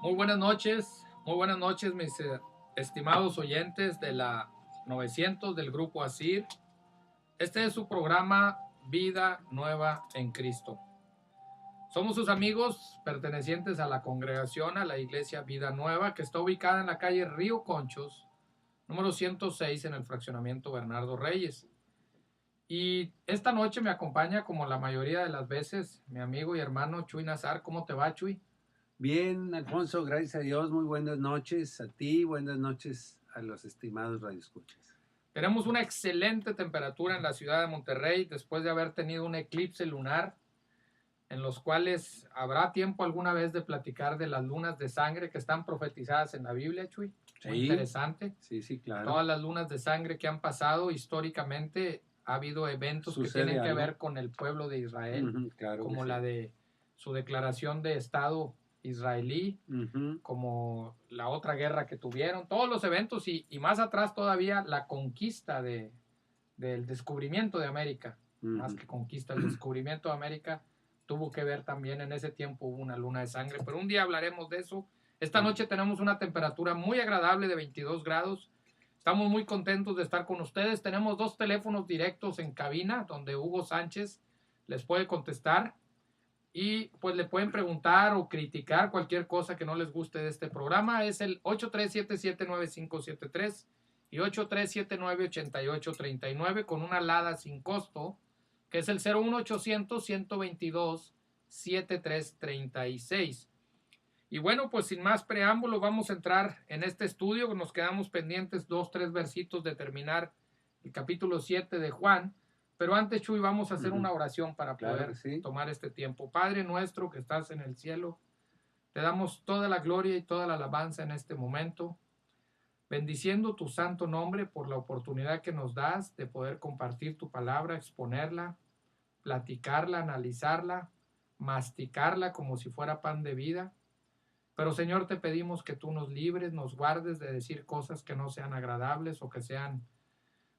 Muy buenas noches mis estimados oyentes de la 900 del Grupo Asir. Este es su programa Vida Nueva en Cristo. Somos sus amigos pertenecientes a la congregación, a la iglesia Vida Nueva, que está ubicada en la calle Río Conchos, número 106, en el fraccionamiento Bernardo Reyes. Y esta noche me acompaña, como la mayoría de las veces, mi amigo y hermano Chuy Nazar. ¿Cómo te va, Chuy? Bien, Alfonso, gracias a Dios. Muy buenas noches a ti, buenas noches a los estimados radioescuchas. Tenemos una excelente temperatura en la ciudad de Monterrey después de haber tenido un eclipse lunar, en los cuales habrá tiempo alguna vez de platicar de las lunas de sangre que están profetizadas en la Biblia, Chuy. Muy interesante. Sí, claro. Todas las lunas de sangre que han pasado históricamente, ha habido eventos que tienen que ver con el pueblo de Israel, claro, como la de su declaración de Estado israelí, como la otra guerra que tuvieron, todos los eventos y más atrás todavía la conquista del descubrimiento de América, más que conquista, el descubrimiento de América tuvo que ver también. En ese tiempo hubo una luna de sangre, pero un día hablaremos de eso. Esta noche tenemos una temperatura muy agradable de 22 grados. Estamos muy contentos de estar con ustedes. Tenemos 2 teléfonos directos en cabina donde Hugo Sánchez les puede contestar y pues le pueden preguntar o criticar cualquier cosa que no les guste de este programa. Es el 83779573 y 83798839 con una alada sin costo, que es el 01800-122-7336. Y bueno, pues sin más preámbulo, vamos a entrar en este estudio. Nos quedamos pendientes 2-3 versitos de terminar el capítulo 7 de Juan. Pero antes, Chuy, vamos a hacer una oración para poder tomar este tiempo. Padre nuestro que estás en el cielo, te damos toda la gloria y toda la alabanza en este momento, bendiciendo tu santo nombre por la oportunidad que nos das de poder compartir tu palabra, exponerla, platicarla, analizarla, masticarla como si fuera pan de vida. Pero, Señor, te pedimos que tú nos libres, nos guardes de decir cosas que no sean agradables o que sean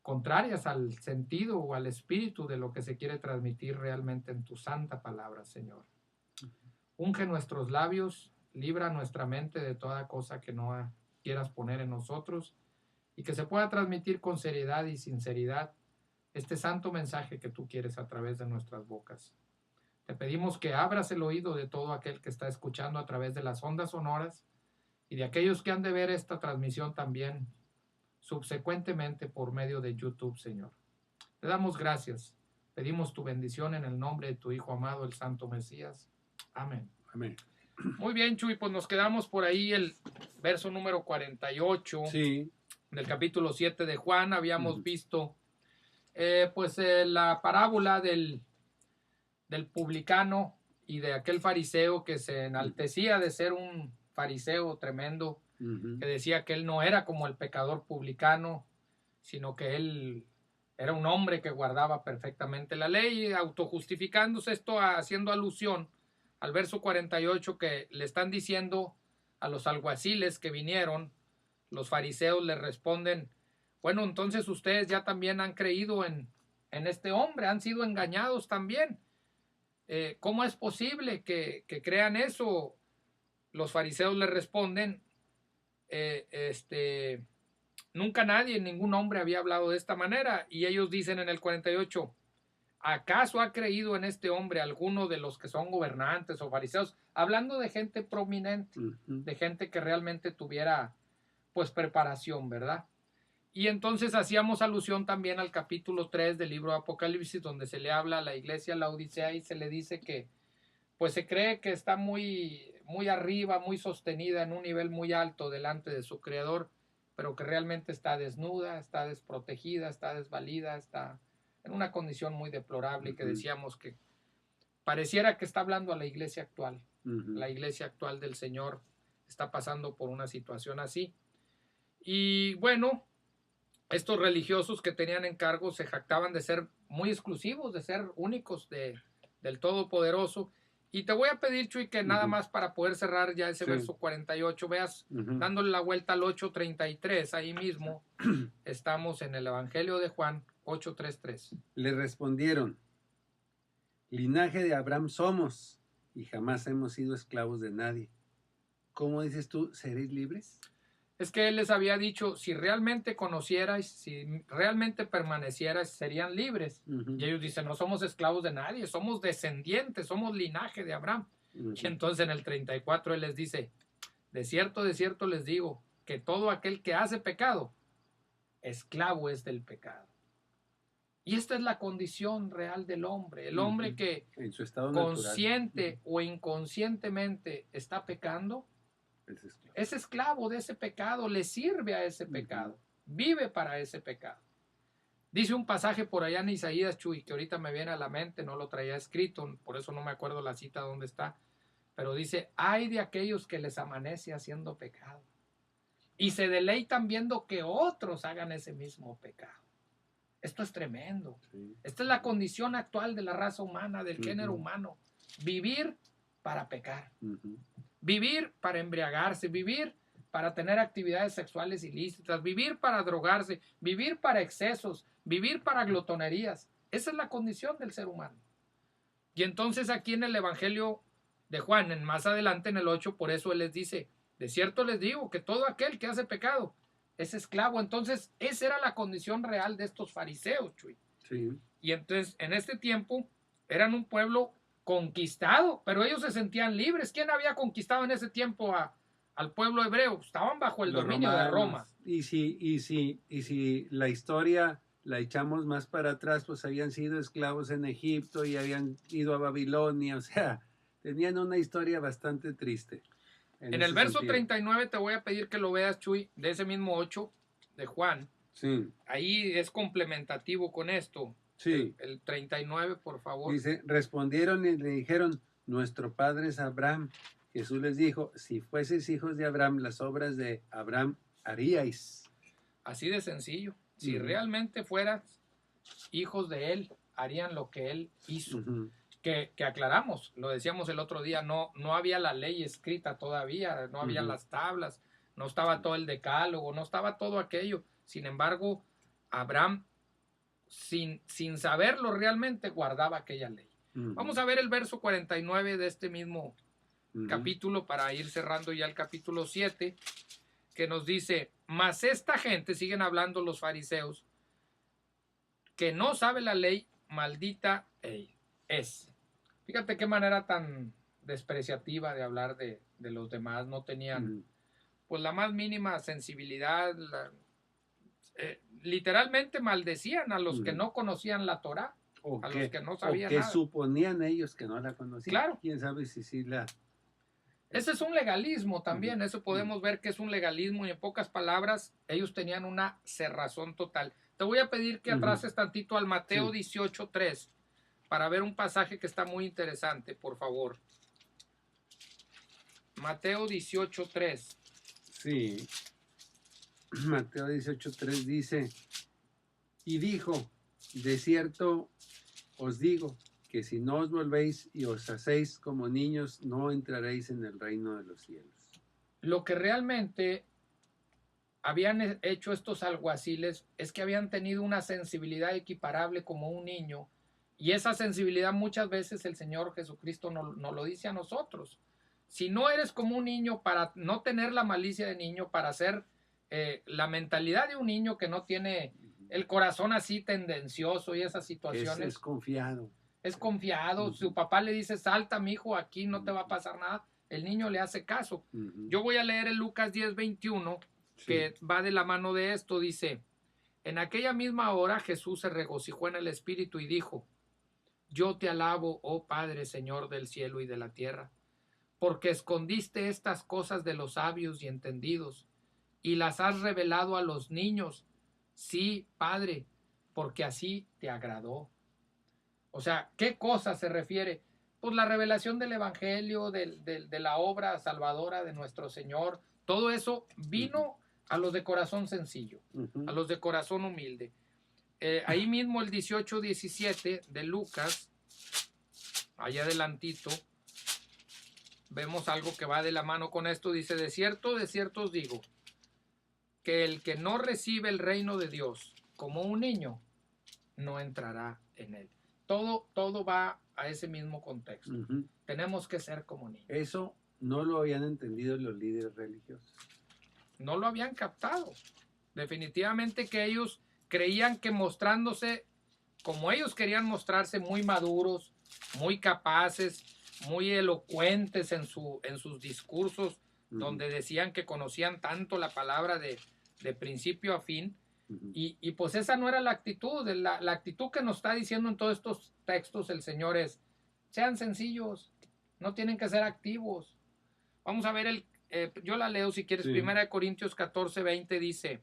contrarias al sentido o al espíritu de lo que se quiere transmitir realmente en tu santa palabra, Señor. Unge nuestros labios, libra nuestra mente de toda cosa que no quieras poner en nosotros y que se pueda transmitir con seriedad y sinceridad este santo mensaje que tú quieres a través de nuestras bocas. Te pedimos que abras el oído de todo aquel que está escuchando a través de las ondas sonoras y de aquellos que han de ver esta transmisión también subsecuentemente por medio de YouTube, Señor. Te damos gracias. Pedimos tu bendición en el nombre de tu Hijo amado, el Santo Mesías. Amén. Amén. Muy bien, Chuy, pues nos quedamos por ahí el verso número 48 del capítulo 7 de Juan. Habíamos visto la parábola del publicano y de aquel fariseo que se enaltecía de ser un fariseo tremendo, que decía que él no era como el pecador publicano, sino que él era un hombre que guardaba perfectamente la ley, autojustificándose, esto haciendo alusión al verso 48, que le están diciendo a los alguaciles que vinieron. Los fariseos le responden: bueno, entonces ustedes ya también han creído en este hombre, han sido engañados también. ¿Cómo es posible que crean eso? Los fariseos le responden: nunca nadie, ningún hombre había hablado de esta manera. Y ellos dicen en el 48: ¿acaso ha creído en este hombre alguno de los que son gobernantes o fariseos? Hablando de gente prominente, de gente que realmente tuviera pues preparación, ¿verdad? Y entonces hacíamos alusión también al capítulo 3 del libro de Apocalipsis, donde se le habla a la iglesia de Laodicea y se le dice que pues se cree que está muy, muy arriba, muy sostenida en un nivel muy alto delante de su creador, pero que realmente está desnuda, está desprotegida, está desvalida, está en una condición muy deplorable, y que decíamos que pareciera que está hablando a la iglesia actual. La iglesia actual del Señor está pasando por una situación así. Y bueno, estos religiosos que tenían encargos se jactaban de ser muy exclusivos, de ser únicos del Todopoderoso. Y te voy a pedir, Chuy, que nada más para poder cerrar ya ese verso 48, veas, dándole la vuelta al 8:33, ahí mismo estamos en el Evangelio de Juan 8:33. Le respondieron: linaje de Abraham somos y jamás hemos sido esclavos de nadie. ¿cómo dices tú? ¿Seréis libres? Es que él les había dicho, si realmente conocierais, si realmente permanecierais, serían libres. Uh-huh. Y ellos dicen, no somos esclavos de nadie, somos descendientes, somos linaje de Abraham. Uh-huh. Y entonces en el 34 él les dice, de cierto les digo, que todo aquel que hace pecado, esclavo es del pecado. Y esta es la condición real del hombre. El hombre Uh-huh. que en su estado consciente natural. o inconscientemente está pecando, Uh-huh. es esclavo de ese pecado, le sirve a ese pecado, vive para ese pecado. Dice un pasaje por allá en Isaías, Chuy, que ahorita me viene a la mente, no lo traía escrito, por eso no me acuerdo la cita dónde está, pero dice, ay de aquellos que les amanece haciendo pecado y se deleitan viendo que otros hagan ese mismo pecado. Esto es tremendo. Sí. Esta es la condición actual de la raza humana, del género humano. Vivir para pecar. Vivir para embriagarse, vivir para tener actividades sexuales ilícitas, vivir para drogarse, vivir para excesos, vivir para glotonerías. Esa es la condición del ser humano. Y entonces aquí en el Evangelio de Juan, más adelante en el 8, por eso él les dice, de cierto les digo que todo aquel que hace pecado es esclavo. Entonces esa era la condición real de estos fariseos, Chuy. Sí. Y entonces en este tiempo eran un pueblo conquistado, pero ellos se sentían libres. ¿Quién había conquistado en ese tiempo al pueblo hebreo? Estaban bajo el dominio de Roma. Y si la historia la echamos más para atrás, pues habían sido esclavos en Egipto y habían ido a Babilonia, o sea, tenían una historia bastante triste. En el verso 39 te voy a pedir que lo veas, Chuy, de ese mismo 8 de Juan. Sí. Ahí es complementativo con esto. Sí. El 39, por favor. Dice, respondieron y le dijeron, nuestro padre es Abraham. Jesús les dijo, si fueseis hijos de Abraham, las obras de Abraham haríais. Así de sencillo. Si realmente fueras hijos de él, harían lo que él hizo. Que aclaramos, lo decíamos el otro día, no había la ley escrita todavía, no había las tablas, no estaba todo el decálogo, no estaba todo aquello. Sin embargo, Abraham, sin saberlo realmente, guardaba aquella ley. Vamos a ver el verso 49 de este mismo capítulo para ir cerrando ya el capítulo 7, que nos dice, mas esta gente, siguen hablando los fariseos, que no sabe la ley, maldita es. Fíjate qué manera tan despreciativa de hablar de los demás. No tenían pues la más mínima sensibilidad. Literalmente maldecían a los que no conocían la Torá, a los que no sabían nada. O que suponían ellos que no la conocían. Claro. ¿Quién sabe si sí la... Ese es un legalismo también, eso podemos ver que es un legalismo y en pocas palabras ellos tenían una cerrazón total. Te voy a pedir que atrases tantito al Mateo 18:3 para ver un pasaje que está muy interesante, por favor. Mateo 18:3. Sí. Mateo 18:3 dice, y dijo, de cierto os digo, que si no os volvéis y os hacéis como niños, no entraréis en el reino de los cielos. Lo que realmente habían hecho estos alguaciles es que habían tenido una sensibilidad equiparable como un niño, y esa sensibilidad muchas veces el Señor Jesucristo nos lo dice a nosotros. Si no eres como un niño, para no tener la malicia de niño, para hacer la mentalidad de un niño que no tiene el corazón así tendencioso y esas situaciones. Es confiado. Es confiado, su papá le dice, salta, mijo, aquí no te va a pasar nada, el niño le hace caso. Yo voy a leer en Lucas 10:21, que va de la mano de esto, dice, en aquella misma hora Jesús se regocijó en el Espíritu y dijo, yo te alabo, oh Padre, Señor del cielo y de la tierra, porque escondiste estas cosas de los sabios y entendidos, y las has revelado a los niños. Sí, Padre, porque así te agradó. O sea, ¿qué cosa se refiere? Pues la revelación del Evangelio, de la obra salvadora de nuestro Señor. Todo eso vino a los de corazón sencillo, a los de corazón humilde. Ahí mismo el 18:17 de Lucas, allá adelantito, vemos algo que va de la mano con esto. Dice, de cierto os digo, que el que no recibe el reino de Dios como un niño, no entrará en él. Todo va a ese mismo contexto. Tenemos que ser como niños. Eso no lo habían entendido los líderes religiosos. No lo habían captado. Definitivamente que ellos creían que mostrándose como ellos querían mostrarse, muy maduros, muy capaces, muy elocuentes en sus discursos, donde decían que conocían tanto la palabra de principio a fin. Y pues esa no era la actitud. La actitud que nos está diciendo en todos estos textos el Señor es: sean sencillos, no tienen que ser activos. Vamos a ver, yo la leo si quieres. Sí. 1 Corintios 14, 20 dice: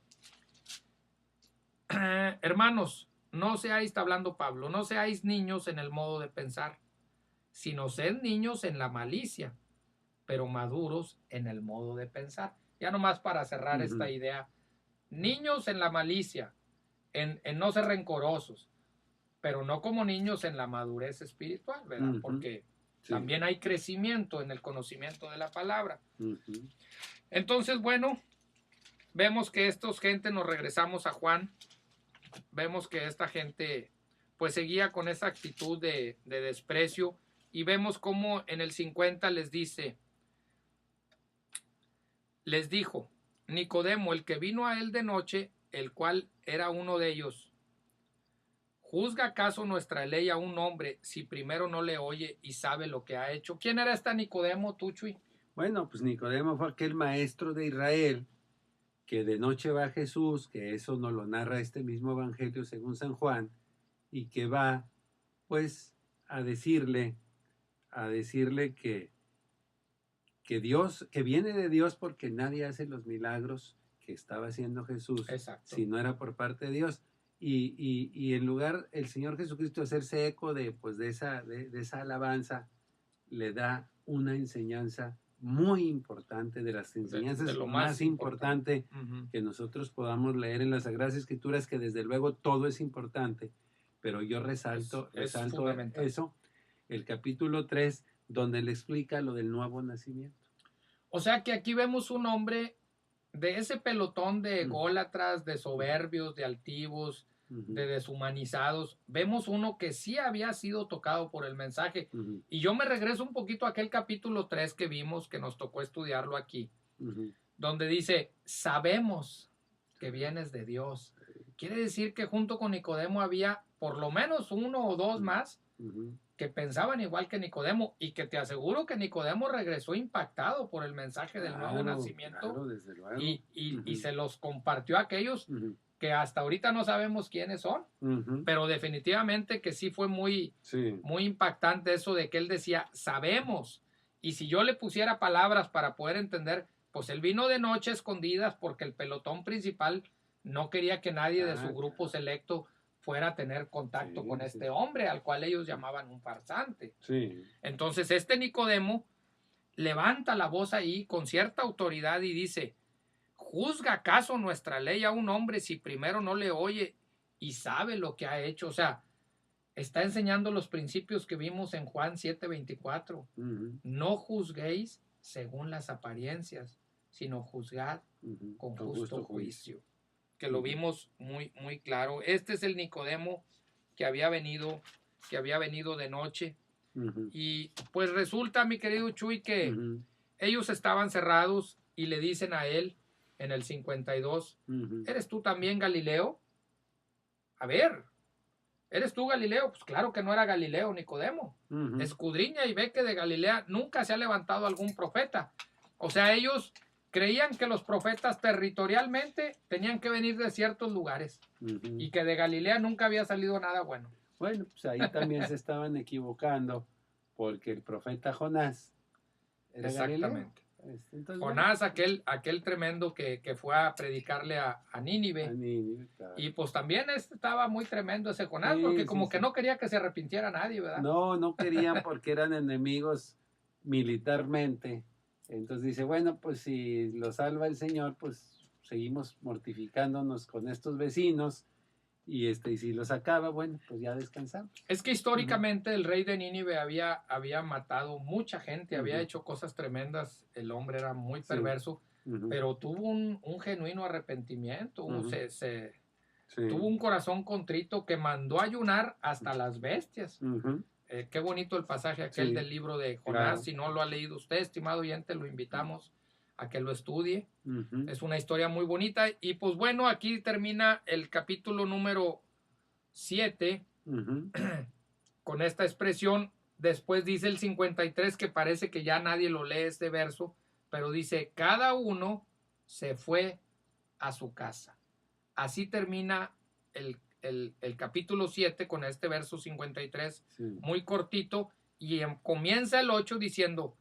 hermanos, no seáis, está hablando Pablo, no seáis niños en el modo de pensar, sino sed niños en la malicia, pero maduros en el modo de pensar. Ya nomás para cerrar esta idea: niños en la malicia, en no ser rencorosos, pero no como niños en la madurez espiritual, ¿verdad? Porque también hay crecimiento en el conocimiento de la palabra. Entonces, bueno, vemos que estos gente, nos regresamos a Juan, vemos que esta gente pues seguía con esa actitud de desprecio, y vemos cómo en el 50 les dijo: Nicodemo, el que vino a él de noche, el cual era uno de ellos, ¿juzga acaso nuestra ley a un hombre si primero no le oye y sabe lo que ha hecho? ¿Quién era este Nicodemo, tú, Chuy? Bueno, pues Nicodemo fue aquel maestro de Israel que de noche va a Jesús, que eso nos lo narra este mismo evangelio según San Juan, y que va pues a decirle que Dios, que viene de Dios, porque nadie hace los milagros que estaba haciendo Jesús. Exacto. Si no era por parte de Dios. Y en lugar el Señor Jesucristo hacerse eco de esa alabanza, le da una enseñanza muy importante, de las enseñanzas de lo más importante que nosotros podamos leer en las Sagradas Escrituras, que desde luego todo es importante, pero yo resalto eso, el capítulo 3, donde le explica lo del nuevo nacimiento. O sea que aquí vemos un hombre de ese pelotón de ególatras, de soberbios, de altivos, de deshumanizados. Vemos uno que sí había sido tocado por el mensaje. Y yo me regreso un poquito a aquel capítulo 3 que vimos, que nos tocó estudiarlo aquí, donde dice: sabemos que vienes de Dios. Quiere decir que junto con Nicodemo había por lo menos uno o dos más que pensaban igual que Nicodemo, y que te aseguro que Nicodemo regresó impactado por el mensaje del nuevo nacimiento. Claro, desde luego. Y se los compartió a aquellos que hasta ahorita no sabemos quiénes son, pero definitivamente que sí fue muy impactante eso de que él decía: sabemos. Y si yo le pusiera palabras para poder entender, pues él vino de noche escondidas, porque el pelotón principal no quería que nadie de su grupo selecto fuera a tener contacto con este hombre, al cual ellos llamaban un farsante. Entonces este Nicodemo levanta la voz ahí con cierta autoridad y dice: ¿juzga acaso nuestra ley a un hombre si primero no le oye y sabe lo que ha hecho? O sea, está enseñando los principios que vimos en Juan 7:24. No juzguéis según las apariencias, sino juzgad con justo juicio. Que lo vimos muy, muy claro. Este es el Nicodemo que había venido de noche. Y pues resulta, mi querido Chuy, que ellos estaban cerrados y le dicen a él en el 52, ¿eres tú también Galileo? A ver, ¿eres tú Galileo? Pues claro que no era Galileo, Nicodemo. Escudriña y ve que de Galilea nunca se ha levantado algún profeta. O sea, ellos creían que los profetas territorialmente tenían que venir de ciertos lugares y que de Galilea nunca había salido nada bueno. Bueno, pues ahí también se estaban equivocando, porque el profeta Jonás era Exactamente. Entonces, Jonás, bueno, aquel tremendo que fue a predicarle a Nínive. Claro. Y pues también estaba muy tremendo ese Jonás, porque como que no quería que se arrepintiera nadie, ¿verdad? No querían, porque eran enemigos militarmente. Entonces dice: bueno, pues si lo salva el Señor, pues seguimos mortificándonos con estos vecinos, y si los acaba, bueno, pues ya descansamos. Es que históricamente el rey de Nínive había matado mucha gente, había hecho cosas tremendas, el hombre era muy perverso, pero tuvo un genuino arrepentimiento, tuvo un corazón contrito que mandó ayunar hasta las bestias. Qué bonito el pasaje aquel Sí, del libro de Jonás. claro. Si no lo ha leído usted, estimado oyente, lo invitamos a que lo estudie. Ujú, Es una historia muy bonita. Y pues bueno, aquí termina el capítulo número 7 ujú. con esta expresión. Después dice el 53, que parece que ya nadie lo lee este verso, pero dice, cada uno se fue a su casa. Así termina el capítulo 7 con este verso 53, Sí. muy cortito, y comienza el 8 diciendo,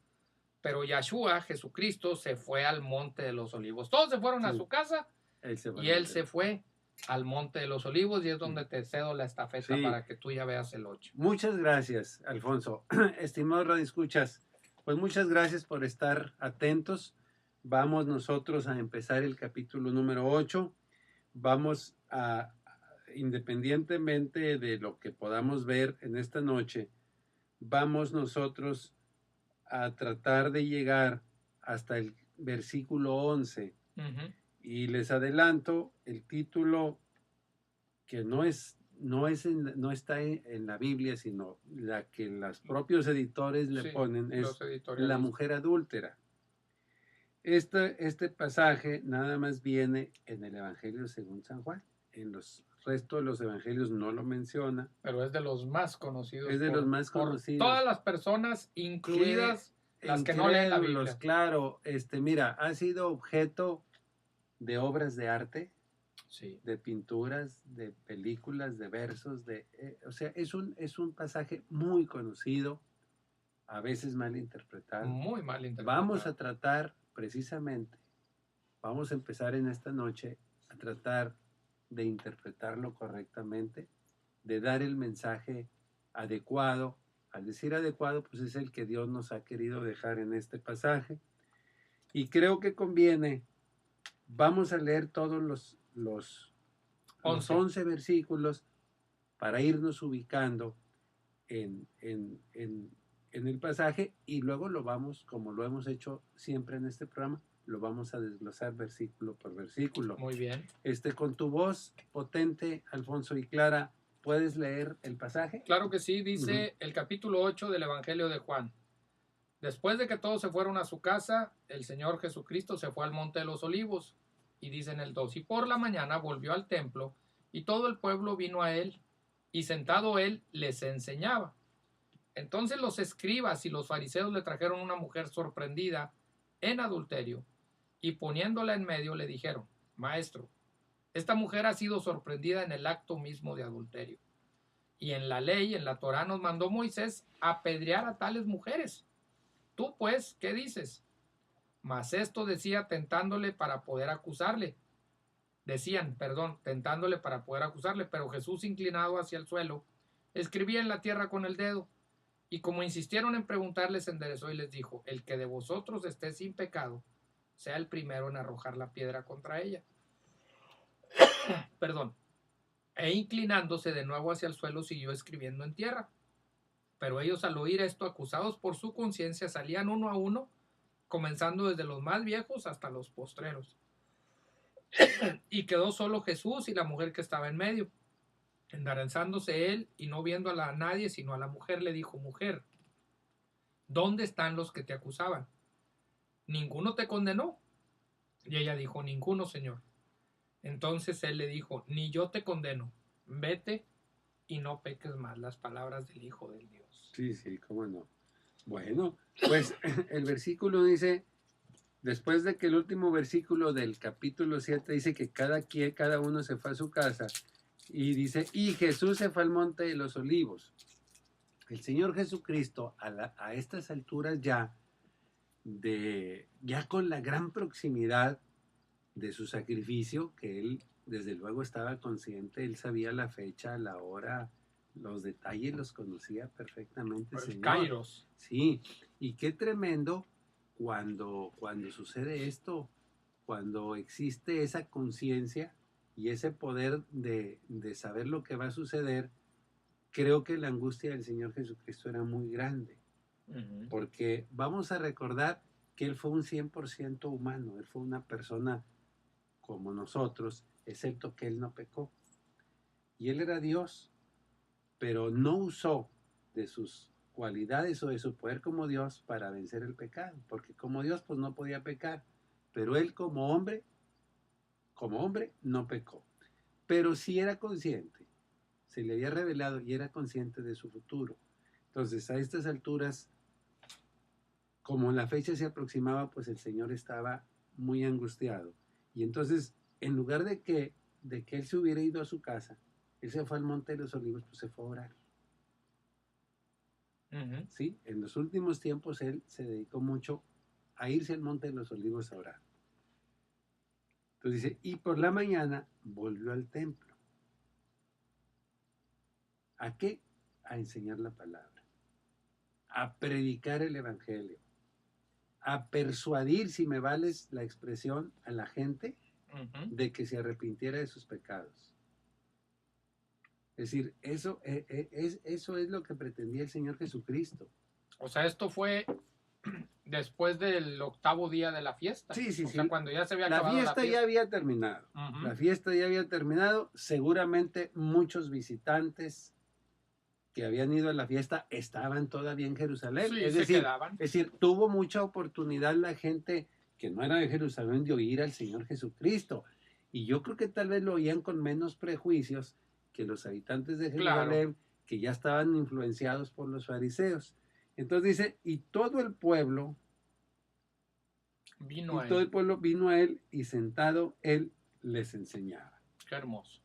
pero Yahshua, Jesucristo, se fue al monte de los olivos. Todos se fueron a Sí. su casa Él se fue y al él monte. se fue al monte de los olivos, y es donde te cedo la estafeta Sí. para que tú ya veas el 8. Muchas gracias, Alfonso. Estimados radioescuchas, pues muchas gracias por estar atentos. Vamos nosotros a empezar el capítulo número 8. Vamos a, independientemente de lo que podamos ver en esta noche, vamos nosotros a tratar de llegar hasta el versículo 11. Y les adelanto el título, que no está en la Biblia, sino la que los propios editores le Sí, ponen, es los La editorialistas. mujer adúltera. Este pasaje nada más viene en el Evangelio según San Juan. En los restos de los evangelios no lo menciona. Pero es de los más conocidos. Es de los más por conocidos. todas las personas, incluidas las que no leen la Incrédulos, Biblia. claro. Mira, ha sido objeto de obras de arte, Sí. de pinturas, de películas, de versos, o sea, es un pasaje muy conocido, a veces mal interpretado. Muy mal interpretado. Vamos a tratar precisamente, vamos a empezar en esta noche a tratar de interpretarlo correctamente, de dar el mensaje adecuado. Al decir adecuado, pues es el que Dios nos ha querido dejar en este pasaje. Y creo que conviene, vamos a leer todos los 11 versículos para irnos ubicando en el pasaje, y luego lo vamos, como lo hemos hecho siempre en este programa, lo vamos a desglosar versículo por versículo. Muy bien. Con tu voz potente, Alfonso y Clara, ¿puedes leer el pasaje? Claro que sí, dice el capítulo 8 del Evangelio de Juan. Después de que todos se fueron a su casa, el Señor Jesucristo se fue al monte de los olivos. Y dice en el 2, y por la mañana volvió al templo, y todo el pueblo vino a él, y sentado él les enseñaba. Entonces los escribas y los fariseos le trajeron una mujer sorprendida en adulterio, y poniéndola en medio le dijeron, Maestro, esta mujer ha sido sorprendida en el acto mismo de adulterio. Y en la ley, en la Torá, nos mandó Moisés apedrear a tales mujeres. Tú, pues, ¿qué dices? Mas esto decía tentándole para poder acusarle. Tentándole para poder acusarle, pero Jesús, inclinado hacia el suelo, escribía en la tierra con el dedo. Y como insistieron en preguntarle, se enderezó y les dijo, el que de vosotros esté sin pecado, sea el primero en arrojar la piedra contra ella. E inclinándose de nuevo hacia el suelo, siguió escribiendo en tierra. Pero ellos, al oír esto, acusados por su conciencia, salían uno a uno, comenzando desde los más viejos hasta los postreros. Y quedó solo Jesús y la mujer que estaba en medio. Enderezándose él y no viendo a nadie sino a la mujer, le dijo, mujer, ¿dónde están los que te acusaban? ¿Ninguno te condenó? Y ella dijo, ninguno, Señor. Entonces él le dijo, ni yo te condeno, vete y no peques más. Las palabras del Hijo del Dios. Sí, cómo no. Bueno, pues el versículo dice, después de que el último versículo del capítulo 7 dice que cada uno se fue a su casa, y dice, y Jesús se fue al monte de los olivos. El Señor Jesucristo, a estas alturas ya con la gran proximidad de su sacrificio, que él desde luego estaba consciente, él sabía la fecha, la hora, los detalles los conocía perfectamente, El Señor. Kairos. Sí, y qué tremendo cuando sucede esto, cuando existe esa conciencia y ese poder de saber lo que va a suceder. Creo que la angustia del Señor Jesucristo era muy grande, porque vamos a recordar que Él fue un 100% humano, Él fue una persona como nosotros, excepto que Él no pecó. Y Él era Dios, pero no usó de sus cualidades o de su poder como Dios para vencer el pecado, porque como Dios pues no podía pecar, pero él como hombre no pecó, pero sí era consciente, se le había revelado y era consciente de su futuro. Entonces a estas alturas, como la fecha se aproximaba, pues el Señor estaba muy angustiado, y entonces en lugar de que él se hubiera ido a su casa, él se fue al Monte de los Olivos, pues se fue a orar. ¿Sí? En los últimos tiempos él se dedicó mucho a irse al Monte de los Olivos a orar. Entonces dice, y por la mañana volvió al templo. ¿A qué? A enseñar la palabra, a predicar el evangelio, a persuadir, si me vales la expresión, a la gente de que se arrepintiera de sus pecados. Es decir, eso es lo que pretendía el Señor Jesucristo. O sea, esto fue después del 8º día de la fiesta. Sí, sí, o sí. sea, cuando ya se había La acabado fiesta la fiesta. ya había terminado. La fiesta ya había terminado. Seguramente muchos visitantes que habían ido a la fiesta estaban todavía en Jerusalén. Sí, es se decir, quedaban. Es decir, tuvo mucha oportunidad la gente que no era de Jerusalén de oír al Señor Jesucristo. Y yo creo que tal vez lo oían con menos prejuicios que los habitantes de Jerusalén, claro, que ya estaban influenciados por los fariseos. Entonces dice, y todo el pueblo vino a él y sentado él les enseñaba. Qué hermoso.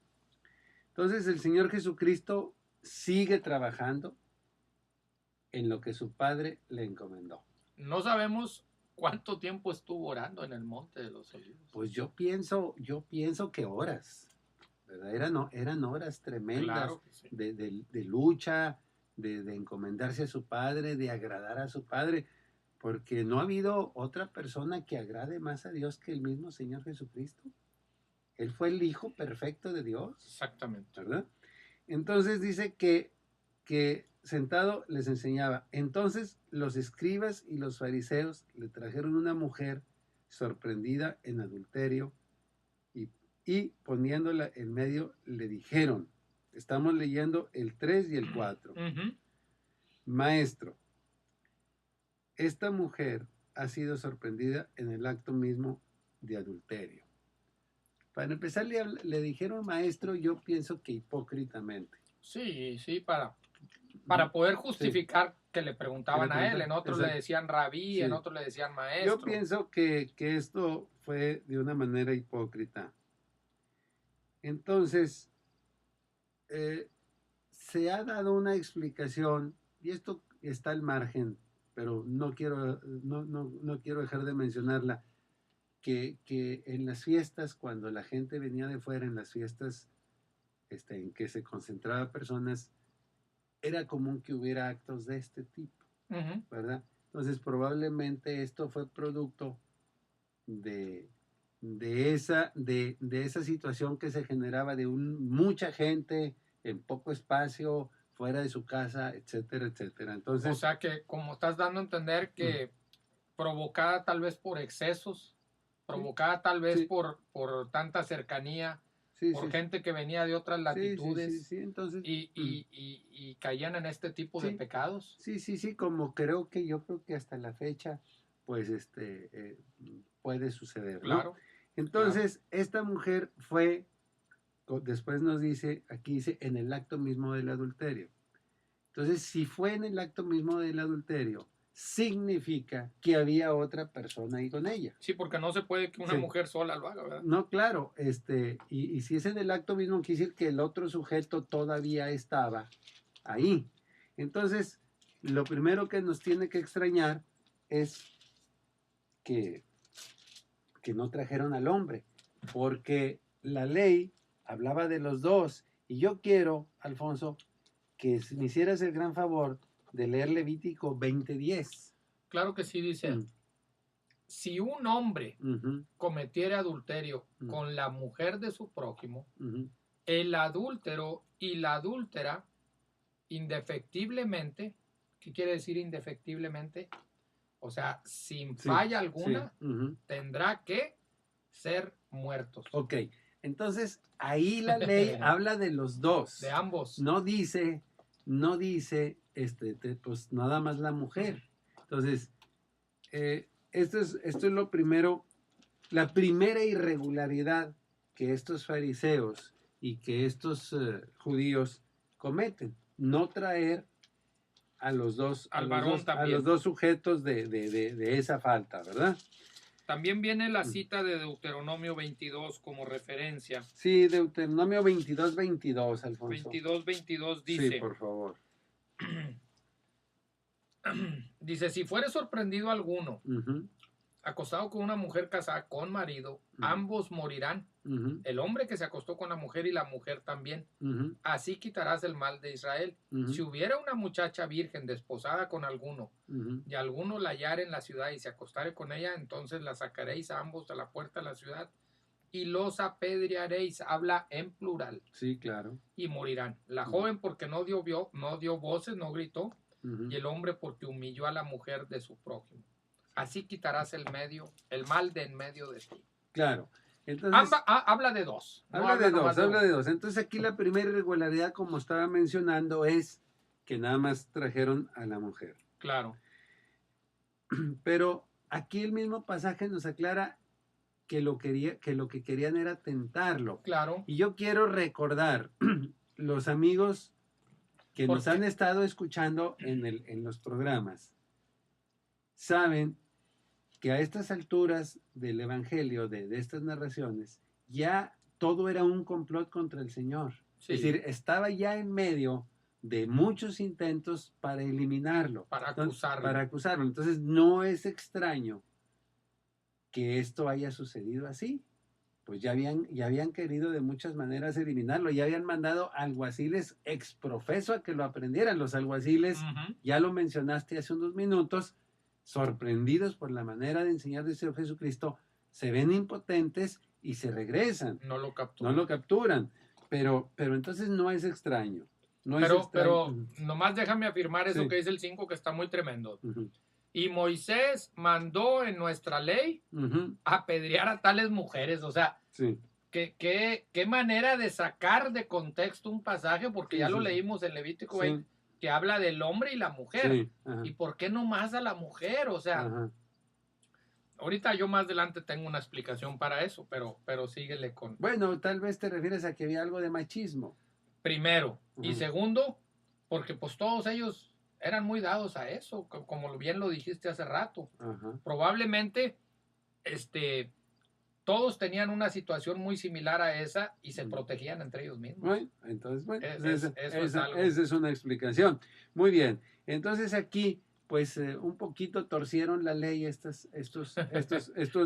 Entonces el Señor Jesucristo sigue trabajando en lo que su Padre le encomendó. No sabemos cuánto tiempo estuvo orando en el Monte de los Olivos. Pues yo pienso que horas, ¿verdad? Eran horas tremendas, claro que sí, de lucha, de encomendarse a su Padre, de agradar a su Padre, porque no ha habido otra persona que agrade más a Dios que el mismo Señor Jesucristo. Él fue el Hijo perfecto de Dios. Exactamente. ¿Verdad? Entonces dice que sentado les enseñaba. Entonces los escribas y los fariseos le trajeron una mujer sorprendida en adulterio y poniéndola en medio le dijeron, estamos leyendo el 3 y el 4. Maestro, esta mujer ha sido sorprendida en el acto mismo de adulterio. Para empezar le dijeron maestro, yo pienso que hipócritamente. Sí, para poder justificar, sí, que le preguntaban a él. En otros le decían rabí, sí, en otros le decían maestro. Yo pienso que esto fue de una manera hipócrita. Entonces, se ha dado una explicación, y esto está al margen, pero no quiero dejar de mencionarla, que en las fiestas, cuando la gente venía de fuera, en las fiestas en que se concentraban personas, era común que hubiera actos de este tipo, ¿verdad? Entonces probablemente esto fue producto de esa situación que se generaba de mucha gente en poco espacio, fuera de su casa, etcétera, etcétera. Entonces, o sea que como estás dando a entender que provocada tal vez por excesos, provocada tal vez por tanta cercanía, por gente que venía de otras latitudes, entonces, y caían en este tipo de pecados. Sí, como yo creo que hasta la fecha, pues puede suceder, ¿no? Claro. Entonces, esta mujer fue, después nos dice, aquí dice, en el acto mismo del adulterio. Entonces, si fue en el acto mismo del adulterio, significa que había otra persona ahí con ella. Sí, porque no se puede que una mujer sola lo haga, ¿verdad? No, claro, y si es en el acto mismo, quiere decir que el otro sujeto todavía estaba ahí. Entonces, lo primero que nos tiene que extrañar es que no trajeron al hombre, porque la ley hablaba de los dos, y yo quiero, Alfonso, que me hicieras el gran favor de leer Levítico 20:10. Claro que sí, dice, si un hombre cometiera adulterio con la mujer de su prójimo, el adúltero y la adúltera, indefectiblemente, ¿qué quiere decir indefectiblemente? O sea, sin falla alguna, tendrá que ser muertos. Ok, entonces ahí la ley habla de los dos. De ambos. No dice pues nada más la mujer. Entonces, esto es lo primero, la primera irregularidad que estos fariseos y que estos judíos cometen, no traer a los dos, Al varón a también. los dos sujetos de esa falta, ¿verdad? También viene la cita de Deuteronomio 22 como referencia. Sí, Deuteronomio 22, Alfonso. 22 dice, Sí, por favor. dice, si fuere sorprendido alguno Ujú, acostado con una mujer casada con marido, Ujú. ambos morirán. ujú, El hombre que se acostó con la mujer y la mujer también. ujú, Así quitarás el mal de Israel. ujú, Si hubiera una muchacha virgen desposada con alguno, ujú. y alguno la hallare en la ciudad y se acostare con ella, entonces la sacaréis a ambos a la puerta de la ciudad y los apedrearéis. Habla en plural. Sí, claro. Y morirán. La Ujú. joven porque no dio voces, no gritó, Ujú. y el hombre porque humilló a la mujer de su prójimo. Así quitarás el mal de en medio de ti. Claro. Entonces, Habla de dos. No habla nomás de dos. Entonces aquí la primera irregularidad, como estaba mencionando, es que nada más trajeron a la mujer. Claro. Pero aquí el mismo pasaje nos aclara que lo que querían era tentarlo. Claro. Y yo quiero recordar los amigos que ¿Por nos qué? han estado escuchando en los programas, saben que a estas alturas del Evangelio, de estas narraciones, ya todo era un complot contra el Señor. Sí. Es decir, estaba ya en medio de muchos intentos para eliminarlo. Para Entonces, acusarlo. para acusarlo. Entonces, no es extraño que esto haya sucedido así. Pues ya habían querido de muchas maneras eliminarlo, ya habían mandado alguaciles exprofeso a que lo aprendieran. Los alguaciles, ya lo mencionaste hace unos minutos, sorprendidos por la manera de enseñar del Señor Jesucristo, se ven impotentes y se regresan. No lo capturan. No lo capturan. Pero entonces no es extraño. No es Pero extraño. nomás déjame afirmar eso Sí. que dice el 5, que está muy tremendo. Ujú, Y Moisés mandó en nuestra ley ujú, apedrear a tales mujeres. O sea, sí. qué manera de sacar de contexto un pasaje, porque Sí, ya sí, lo sí. leímos en Levítico Sí. 20, que habla del hombre y la mujer. Sí, ajá, ¿Y por qué no más a la mujer? O sea, ajá. ahorita yo más adelante tengo una explicación para eso, pero síguele con Bueno, tal vez te refieres a que había algo de machismo. primero. Y Ujú. segundo, porque pues todos ellos eran muy dados a eso, como bien lo dijiste hace rato. Ajá. Probablemente, todos tenían una situación muy similar a esa y se protegían entre ellos mismos. Bueno, entonces, Eso es algo. esa es una explicación. Muy bien. Entonces aquí, pues, un poquito torcieron la ley estos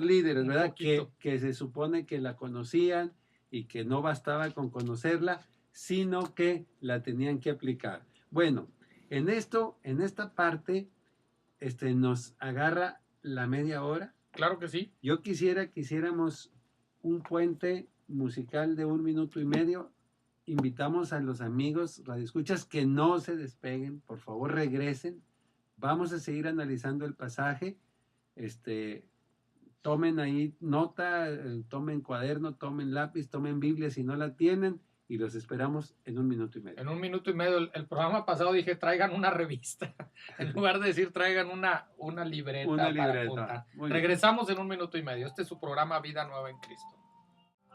líderes, Un ¿verdad? poquito. Que se supone que la conocían y que no bastaba con conocerla, sino que la tenían que aplicar. Bueno, en esta parte, nos agarra la media hora. Claro que sí. Yo quisiera que hiciéramos un puente musical de 1 minuto y medio. Invitamos a los amigos radioescuchas que no se despeguen, por favor regresen. Vamos a seguir analizando el pasaje. Tomen ahí nota, tomen cuaderno, tomen lápiz, tomen Biblia si no la tienen y los esperamos en 1 minuto y medio. En 1 minuto y medio. El programa pasado dije traigan una revista. En lugar de decir traigan una libreta, para apuntar. Muy bien. Regresamos en 1 minuto y medio. Este es su programa Vida Nueva en Cristo.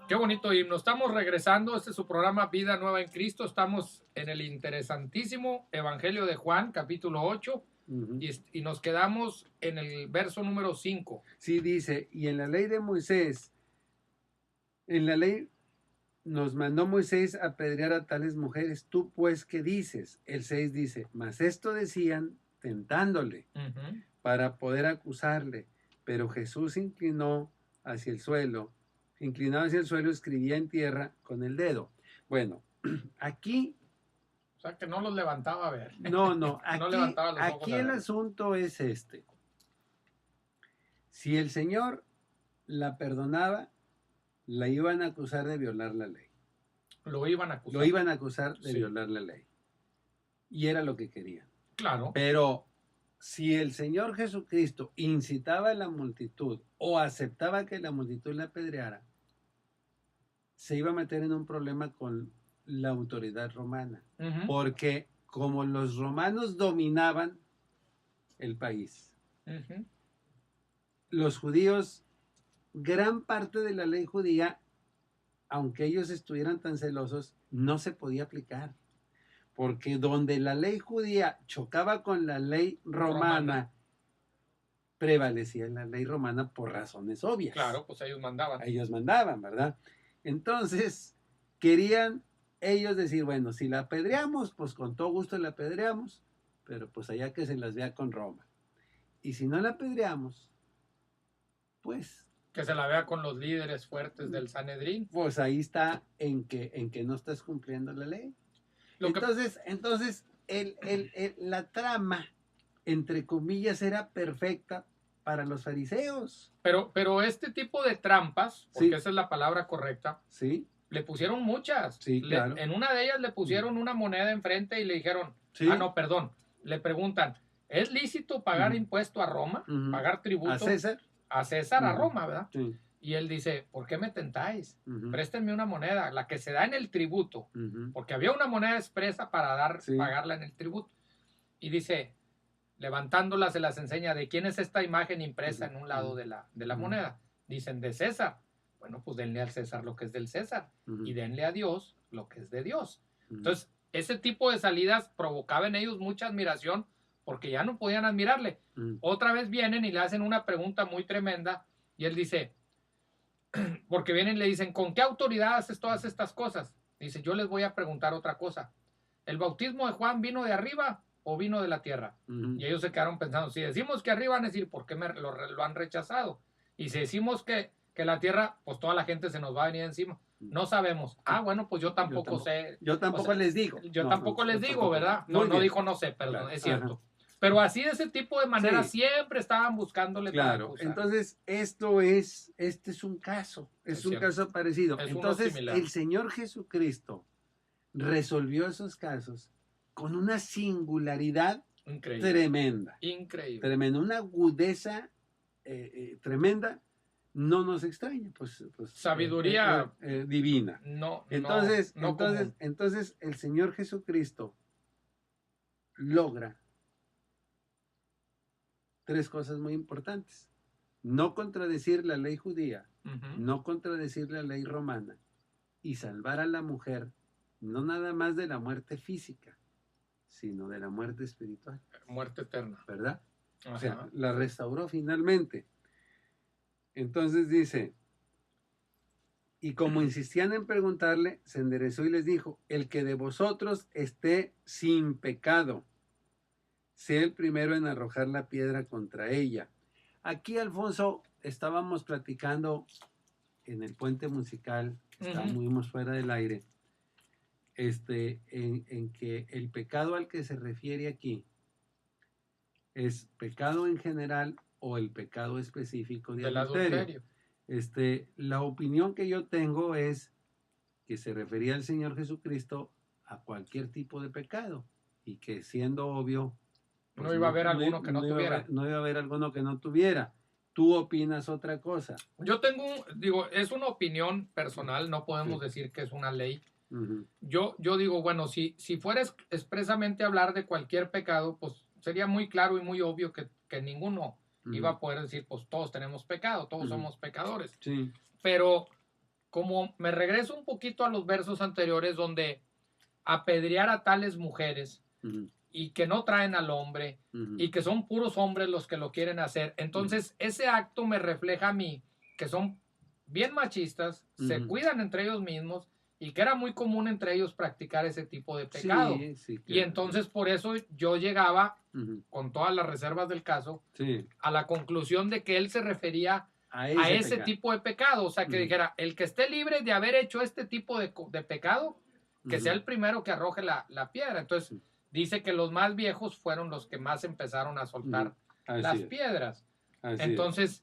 Qué bonito himno. Estamos regresando. Este es su programa Vida Nueva en Cristo. Estamos en el interesantísimo Evangelio de Juan, capítulo 8. Ujú. Y nos quedamos en el verso número 5. Sí, dice, y en la ley de Moisés, en la ley nos mandó Moisés a apedrear a tales mujeres. Tú pues, ¿qué dices? El 6 dice, mas esto decían tentándole para poder acusarle. Pero Jesús se inclinó hacia el suelo, inclinado hacia el suelo, escribía en tierra con el dedo. Bueno, aquí... O sea, que no los levantaba a ver. No, No levantaba los ojos aquí a el ver. asunto es este. Si el Señor la perdonaba, la iban a acusar de violar la ley. Lo iban a acusar. Lo iban a acusar de Sí. violar la ley. Y era lo que querían. Claro. Pero si el Señor Jesucristo incitaba a la multitud o aceptaba que la multitud la apedreara, se iba a meter en un problema con la autoridad romana. Ujú. Porque como los romanos dominaban el país, Ujú. los judíos, gran parte de la ley judía, aunque ellos estuvieran tan celosos, no se podía aplicar. Porque donde la ley judía chocaba con la ley romana, prevalecía la ley romana por razones obvias. Claro, pues ellos mandaban. Ellos mandaban, ¿verdad? Entonces, querían ellos decir, bueno, si la apedreamos, pues con todo gusto la apedreamos, pero pues allá que se las vea con Roma. Y si no la apedreamos, pues Que se la vea con los líderes fuertes del Sanedrín. pues ahí está en que no estás cumpliendo la ley. Lo que- Entonces la trama, entre comillas, era perfecta para los fariseos, pero este tipo de trampas, porque Sí. esa es la palabra correcta, ¿sí? le pusieron muchas. Sí, claro. En una de ellas le pusieron una moneda enfrente y le dijeron, Sí. no, perdón, le preguntan, ¿es lícito pagar Ujú. impuesto a Roma? Ujú. Pagar tributo A César. a César, a Ujú. Roma, ¿verdad? Sí. Y él dice, ¿por qué me tentáis? Ujú. Préstenme una moneda, la que se da en el tributo, Ujú. porque había una moneda expresa para Sí. pagarla en el tributo. Y dice, levantándola se las enseña, ¿de quién es esta imagen impresa en un lado de la Ujú. moneda? Dicen, de César. Bueno, pues denle al César lo que es del César Ujú. y denle a Dios lo que es de Dios. Ujú. Entonces, ese tipo de salidas provocaba en ellos mucha admiración porque ya no podían admirarle. Ujú. Otra vez vienen y le hacen una pregunta muy tremenda y él dice, porque vienen y le dicen, ¿con qué autoridad haces todas estas cosas? Dice, yo les voy a preguntar otra cosa. ¿El bautismo de Juan vino de arriba o vino de la tierra? Ujú. Y ellos se quedaron pensando, si decimos que arriba van a decir, ¿por qué lo han rechazado? Y si decimos que la tierra, pues toda la gente se nos va a venir encima. No sabemos. Ah, bueno, pues yo tampoco sé. Yo tampoco O sea, les digo. Yo No, tampoco no, les yo digo, tampoco. ¿verdad? Muy No bien. dijo no sé, perdón, Claro. es cierto. Ajá. Pero así de ese tipo de manera Sí. siempre estaban buscándole para Claro, acusar. entonces este es un caso, es un cierto. caso parecido. Es uno Entonces similar. el Señor Jesucristo resolvió esos casos con una singularidad Increíble. tremenda, Increíble. tremenda, una agudeza tremenda. No nos extraña, pues Sabiduría divina. Entonces común. el Señor Jesucristo logra tres cosas muy importantes: no contradecir la ley judía, Ujú. no contradecir la ley romana, y salvar a la mujer no nada más de la muerte física, sino de la muerte espiritual, Muerte eterna. ¿verdad? Ajá. O sea, la restauró finalmente. Entonces dice, y como insistían en preguntarle, se enderezó y les dijo, el que de vosotros esté sin pecado, sea el primero en arrojar la piedra contra ella. Aquí, Alfonso, estábamos platicando en el puente musical, estábamos fuera del aire, en que el pecado al que se refiere aquí es pecado en general o el pecado específico de Del adulterio. La opinión que yo tengo es que se refería al Señor Jesucristo a cualquier tipo de pecado y que, siendo obvio, pues no iba a haber alguno que no tuviera. No iba a haber alguno que no tuviera. ¿Tú opinas otra cosa? Yo es una opinión personal, no podemos decir que es una ley. Uh-huh. Yo digo, bueno, si fuera expresamente hablar de cualquier pecado, pues sería muy claro y muy obvio que ninguno iba a poder decir, pues todos tenemos pecado, todos somos pecadores. Sí. Pero como me regreso un poquito a los versos anteriores donde apedrear a tales mujeres y que no traen al hombre y que son puros hombres los que lo quieren hacer, entonces ese acto me refleja a mí que son bien machistas, se cuidan entre ellos mismos y que era muy común entre ellos practicar ese tipo de pecado. Sí, claro. Y entonces por eso yo llegaba, con todas las reservas del caso, a la conclusión de que él se refería a ese tipo de pecado. O sea, que dijera, el que esté libre de haber hecho este tipo de pecado, que sea el primero que arroje la piedra. Entonces, dice que los más viejos fueron los que más empezaron a soltar las piedras. Entonces,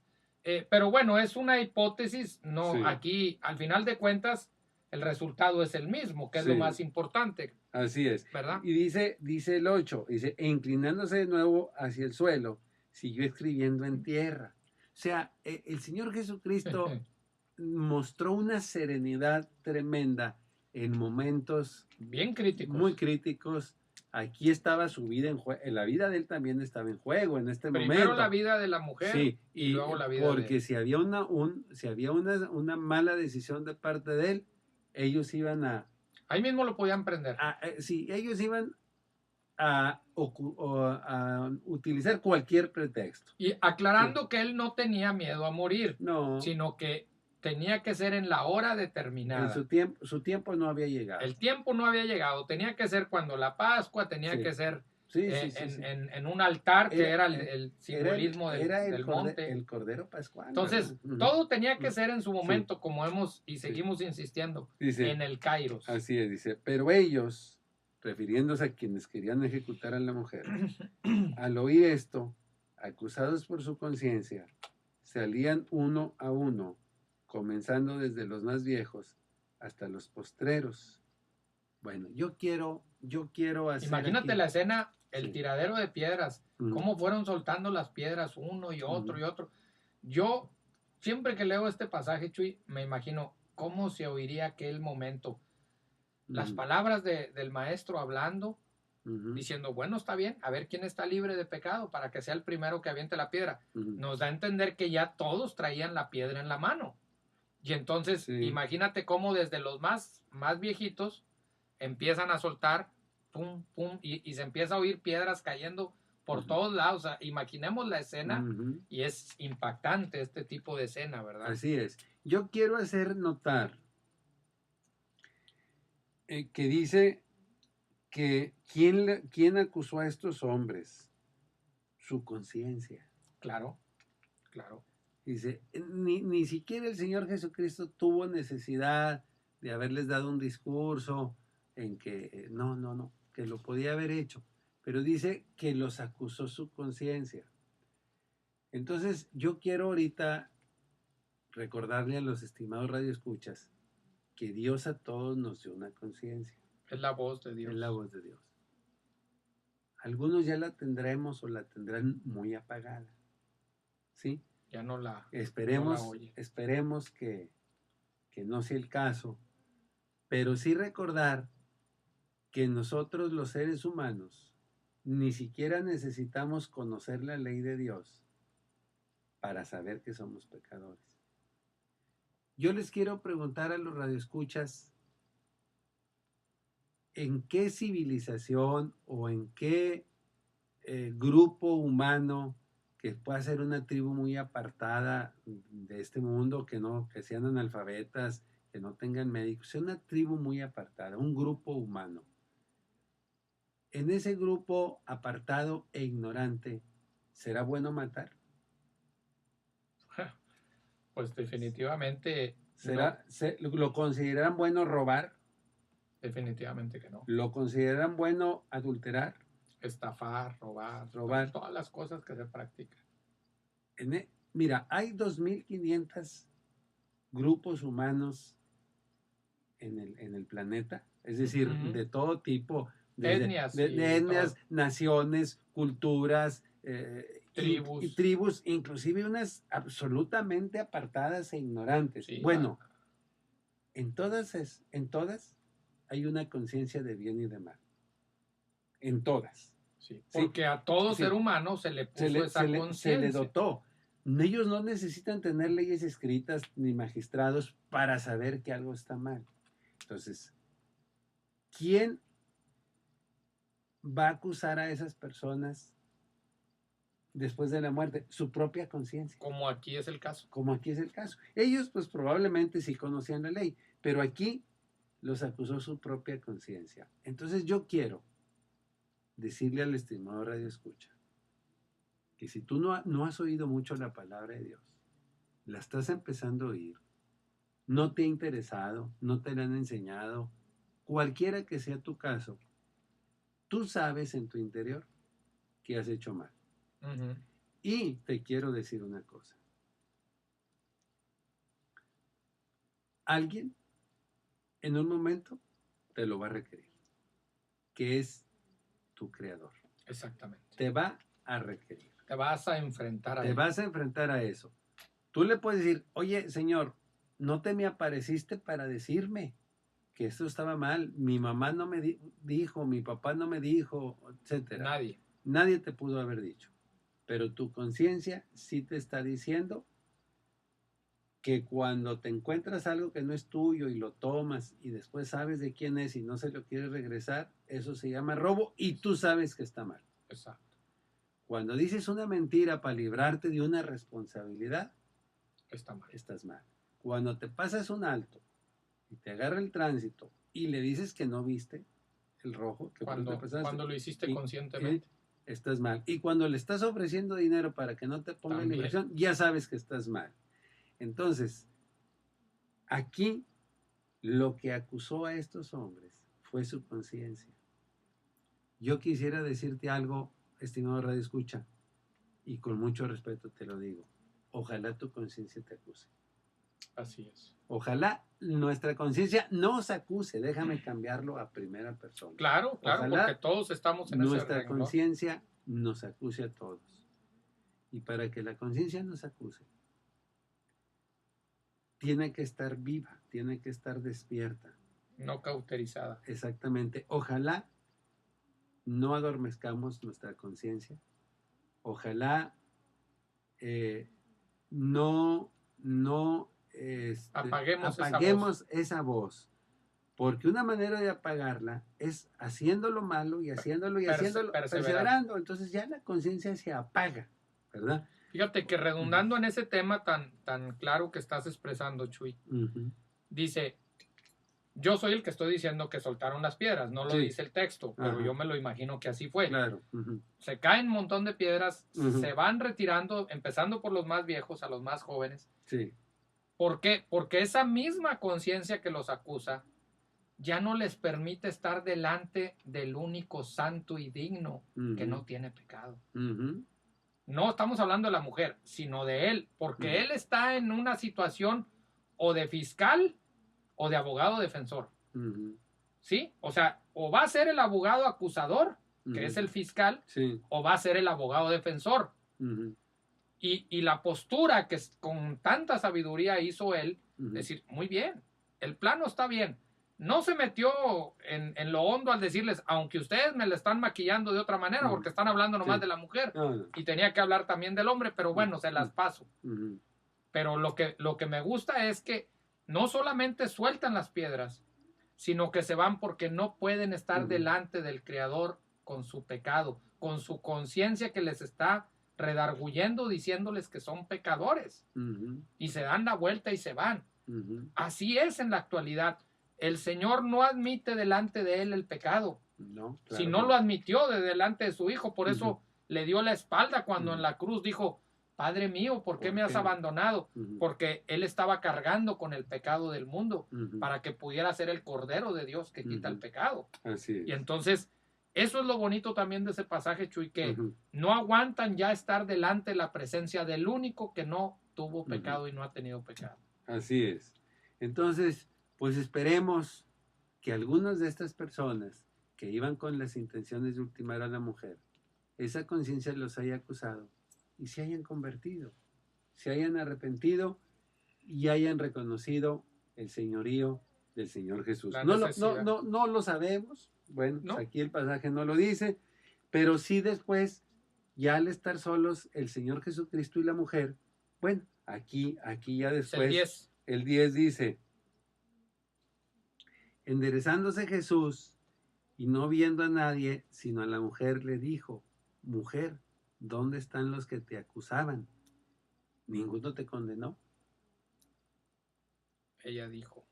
pero bueno, es una hipótesis. No, aquí, al final de cuentas, el resultado es el mismo, que es lo más importante. Así es. ¿Verdad? Y dice el 8, dice, e inclinándose de nuevo hacia el suelo, siguió escribiendo en tierra. O sea, el Señor Jesucristo mostró una serenidad tremenda en momentos bien críticos, muy críticos, aquí estaba su vida en juego, la vida de él también estaba en juego en este Primero momento. la vida de la mujer Sí, y luego la vida porque de... si había una mala decisión de parte de él, ellos iban Ahí mismo lo podían prender. sí, ellos iban a utilizar cualquier pretexto. Y aclarando que él no tenía miedo a morir, No, sino que tenía que ser en la hora en determinada. su tiempo no había llegado. El tiempo no había llegado, tenía que ser cuando la Pascua, tenía Sí. que ser Sí, sí. en un altar que era el simbolismo era del monte. el Cordero Pascual. Entonces, ¿verdad? todo tenía que ser en su momento, Sí. como hemos y seguimos insistiendo, Dice, en el Kairos. así es, dice, pero ellos, refiriéndose a quienes querían ejecutar a la mujer, al oír esto, acusados por su conciencia, salían uno a uno, comenzando desde los más viejos hasta los postreros. Bueno, yo quiero hacer Imagínate aquí, la escena, el sí, tiradero de piedras, cómo fueron soltando las piedras uno y otro y otro. Yo, siempre que leo este pasaje, Chuy, me imagino cómo se oiría aquel momento. Las palabras del maestro hablando, diciendo, bueno, está bien, a ver quién está libre de pecado para que sea el primero que aviente la piedra. Nos da a entender que ya todos traían la piedra en la mano. Y entonces, imagínate cómo desde los más viejitos empiezan a soltar, pum, pum, y se empieza a oír piedras cayendo por todos lados. O sea, imaginemos la escena y es impactante este tipo de escena, ¿verdad? Así es. Yo quiero hacer notar que dice que ¿quién acusó a estos hombres? Su conciencia. Claro, claro. Dice, ni siquiera el Señor Jesucristo tuvo necesidad de haberles dado un discurso en que no, que lo podía haber hecho, pero dice que los acusó su conciencia. Entonces, yo quiero ahorita recordarle a los estimados radioescuchas que Dios a todos nos dio una conciencia. Es la voz de Dios. Es la voz de Dios. Algunos ya la tendremos o la tendrán muy apagada. ¿Sí? Ya no la oye. Esperemos que no sea el caso, pero sí recordar que nosotros los seres humanos ni siquiera necesitamos conocer la ley de Dios para saber que somos pecadores. Yo les quiero preguntar a los radioescuchas, ¿en qué civilización o en qué grupo humano que pueda ser una tribu muy apartada de este mundo, que sean analfabetas, que no tengan médicos, sea una tribu muy apartada, un grupo humano? En ese grupo apartado e ignorante, ¿será bueno matar? Pues definitivamente ¿Lo consideran bueno robar? Definitivamente que no. ¿Lo consideran bueno adulterar? Estafar, robar, todas las cosas que se practican. Mira, hay 2.500 grupos humanos en el planeta, es decir, de todo tipo, etnias, etnias, naciones, culturas, tribus. y tribus, inclusive unas absolutamente apartadas e ignorantes. Sí, bueno, en todas hay una conciencia de bien y de mal. En todas. Sí, porque a todo ser humano se le puso esa conciencia. Se le dotó. Ellos no necesitan tener leyes escritas ni magistrados para saber que algo está mal. Entonces, ¿quién va a acusar a esas personas después de la muerte? Su propia conciencia. Como aquí es el caso. Ellos pues probablemente sí conocían la ley, pero aquí los acusó su propia conciencia. Entonces yo quiero decirle al estimado Radio Escucha que si tú no has oído mucho la palabra de Dios, la estás empezando a oír, no te ha interesado, no te la han enseñado, cualquiera que sea tu caso, tú sabes en tu interior que has hecho mal. Y te quiero decir una cosa. Alguien en un momento te lo va a requerir, que es tu creador. Exactamente. Te va a requerir. Te vas a enfrentar a Te vas a enfrentar a eso. Tú le puedes decir, oye, Señor, no te me apareciste para decirme. que esto estaba mal, mi mamá no me dijo, mi papá no me dijo, etcétera. Nadie. Nadie te pudo haber dicho, pero tu conciencia sí te está diciendo que cuando te encuentras algo que no es tuyo y lo tomas y después sabes de quién es y no se lo quieres regresar, eso se llama robo y tú sabes que está mal. Exacto. Cuando dices una mentira para librarte de una responsabilidad, Está mal. estás mal. Cuando te pasas un alto y te agarra el tránsito y le dices que no viste el rojo, que Cuando, te pasaste, cuando lo hiciste y conscientemente. estás mal. Y cuando le estás ofreciendo dinero para que no te ponga en También. liberación, ya sabes que estás mal. Entonces, aquí lo que acusó a estos hombres fue su conciencia. Yo quisiera decirte algo, estimado Radio Escucha, y con mucho respeto te lo digo. Ojalá tu conciencia te acuse. Así es. Ojalá nuestra conciencia nos acuse. Déjame cambiarlo a primera persona. Claro, claro, Ojalá porque todos estamos en ese nuestra renglón. conciencia nos acuse a todos. Y para que la conciencia nos acuse, tiene que estar viva, tiene que estar despierta. No cauterizada. Exactamente. Ojalá no adormezcamos nuestra conciencia. Ojalá no apaguemos esa voz. Porque una manera de apagarla es haciéndolo malo y haciéndolo y haciéndolo, perseverando. Entonces ya la conciencia se apaga, ¿verdad? Fíjate que redundando en ese tema tan claro que estás expresando, Chuy, dice, yo soy el que estoy diciendo que soltaron las piedras, no lo dice el texto, pero yo me lo imagino que así fue. Claro. Se caen un montón de piedras, se van retirando, empezando por los más viejos a los más jóvenes. Sí. ¿Por qué? Porque esa misma conciencia que los acusa ya no les permite estar delante del único santo y digno que no tiene pecado. No estamos hablando de la mujer, sino de él, porque él está en una situación o de fiscal o de abogado defensor. ¿Sí? O sea, o va a ser el abogado acusador, que es el fiscal, o va a ser el abogado defensor. Y la postura que con tanta sabiduría hizo él, decir, muy bien, el plano está bien. No se metió en lo hondo al decirles, aunque ustedes me la están maquillando de otra manera, porque están hablando nomás de la mujer, y tenía que hablar también del hombre, pero bueno, se las paso. Pero lo que me gusta es que no solamente sueltan las piedras, sino que se van porque no pueden estar delante del Creador con su pecado, con su conciencia que les está redarguyendo, diciéndoles que son pecadores. Y se dan la vuelta y se van. Así es en la actualidad. El Señor no admite delante de él el pecado. No, claro, si no lo admitió de delante de su Hijo, por eso le dio la espalda cuando en la cruz dijo, Padre mío, ¿por qué me has abandonado? Porque él estaba cargando con el pecado del mundo para que pudiera ser el Cordero de Dios que quita el pecado. Así es. Y entonces, eso es lo bonito también de ese pasaje, Chuy, que no aguantan ya estar delante de la presencia del único que no tuvo pecado y no ha tenido pecado. Así es. Entonces, pues esperemos que algunas de estas personas que iban con las intenciones de ultimar a la mujer, esa conciencia los haya acusado y se hayan convertido, se hayan arrepentido y hayan reconocido el señorío del Señor Jesús. No lo sabemos, bueno, ¿No? Aquí el pasaje no lo dice, pero sí después, ya al estar solos el Señor Jesucristo y la mujer, bueno, aquí ya después, el 10 dice, enderezándose Jesús y no viendo a nadie, sino a la mujer, le dijo, mujer, ¿dónde están los que te acusaban? ¿Ninguno te condenó? Ella dijo,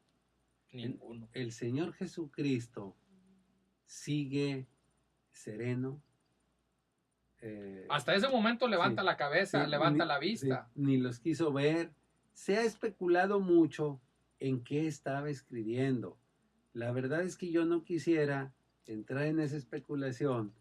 ninguno. El Señor Jesucristo sigue sereno. Hasta ese momento levanta la cabeza, levanta la vista. Ni los quiso ver. Se ha especulado mucho en qué estaba escribiendo. La verdad es que yo no quisiera entrar en esa especulación